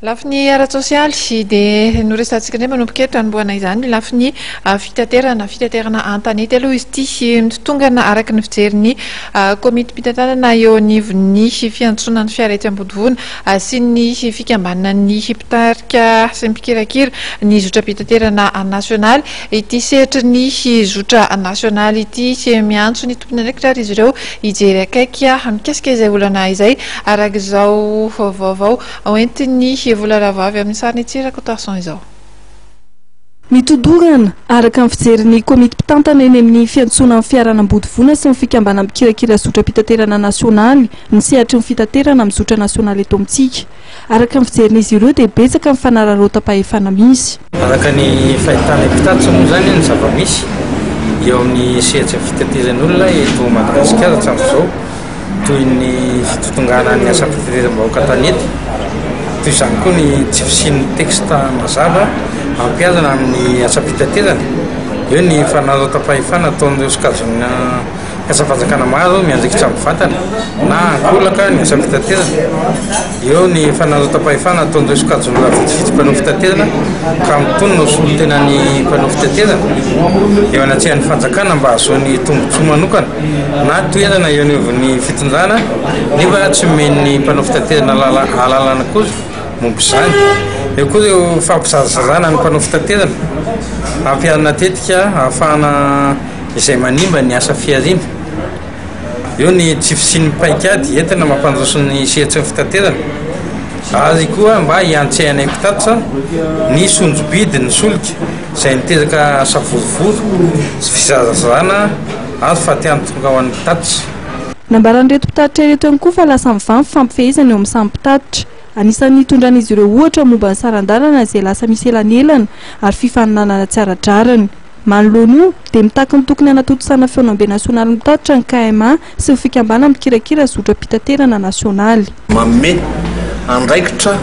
Lafy ny ara-tsosialy dia noresantsika indray manomboka tranomboana izany lafy ny fitaterana an-tanety aloha izy ity mitotongana araka ny fijeriny komity mpitantanana eo anivon'ny fiantsonan'ny fiara etsy Ambodivoana sy ny fikambanana ny mpitarika sy mpikirakira ny zotra mpitaterana nasionaly ity sehatra ny zotra nasionaly ity sy miantso ny tompony andraikitra ary izy ireo hijery akaiky mikasika izay olana izay araka izao vaovao hoentiny volana vavy amin'ny sariny tsirako tason izao. Mitodorana araka ny fijeriny komity mpitantana eny amin'ny fiantsonan'ny fiaran'Ambodivoana sy ny fikambanana mikirakira zotra mpitaterana nasionaly ny sehatry ny fitaterana amin'ny zotra nasionaly eto amintsika. Araka ny fijerin'izy ireo dia betsaka ny fanararaota-pahefana misy. Araka ny fahitana mpitatitra moa zany ny zava-misy eo amin'ny sehatry ny fitateran'olona eto Madagasikara hatramin'izao toy ny fitotongana ny asa fitateram-bahoaka tanety. Toy izany koa ny tsy fisian'ny teksta mazava ampiazana amin'ny asa fitaterana. Eo ny fanararaota-pahefana ataon'ireo sokajina asa fanjakana maro miandraikitra amin'ny vatana na ankolaka ny asa fitaterana. Eo ny fanararaota-pahefana ataon'ireo sokajina vitsivitsy mpanao fitaterana ka mitonona solon-tena ny mpanao fitaterana. Eo anatsihan'ny fanjakana mba ahazoany tombotsoa manokana na toerana eo anivon'ny fitondrana nefa tsy men'ny mpanao fitaterana alalana kosa momba izany. Eo koa ireo fampizazazana ny mpanao fitaterana ampiarina tetika ahafahana izay manimba ny asa fiarina. Eo ny tsy fisian'ny paikady entina mampandroso ny sehatry ny fitaterana ary koa mba hiantsehana mpitatitra ny sonjobidy ny solika izay miteraka asa vorovoro sy fizazazana ary fatiany tonga ho an'ny mpitatitra. Nambaran'ireto mpitatitra ireto ihany koa fa lasa mivamy fampifehezana eo amin'ny samy mpitatitra. Anisan'ny itondran'izy ireo ohatra momba ny saran-dalana izay lasa misy elanelana ary fifaninanana tsara-drarany. Manoloana dia mitaky ny tokony hanatotosana feonambe nasionaly mitatitra ny KMA sy ny fikambanana mikirakira zotra mpitaterana nasionaly. Manome andraikitra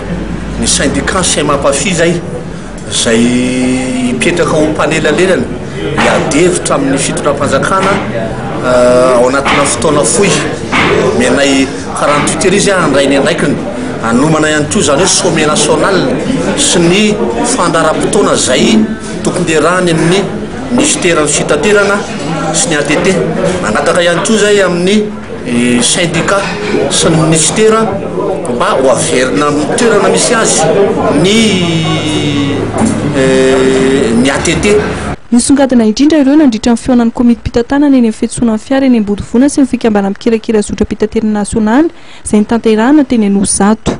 ny syndicat sy mampafy izay hipetraka ho mpanelalelana hiadevitra amin'ny fitondram-panjakana ao anatina fotoana fohy menay 48 heures izy handray ny andraikiny anomana ihany koa izany hoe sommet national sy ny fandaharam-potoana izay tokony derany amin'ny ministeran'ny fitaterana sy ny ATT. Manataka ihany koa izay amin'ny syndicat sy ny ministera mba ho averina amin'ny toerana misy azy ny ATT. Nisongadina indrindra ireo nandritra ny feonan'ny komity mpitantanana eny amin'ny fiantsonan'ny fiara eny Ambodivoana sy ny fikambanana mikirakira zotra mpitaterana nasionaly izay nitanterahana teny Anosizato.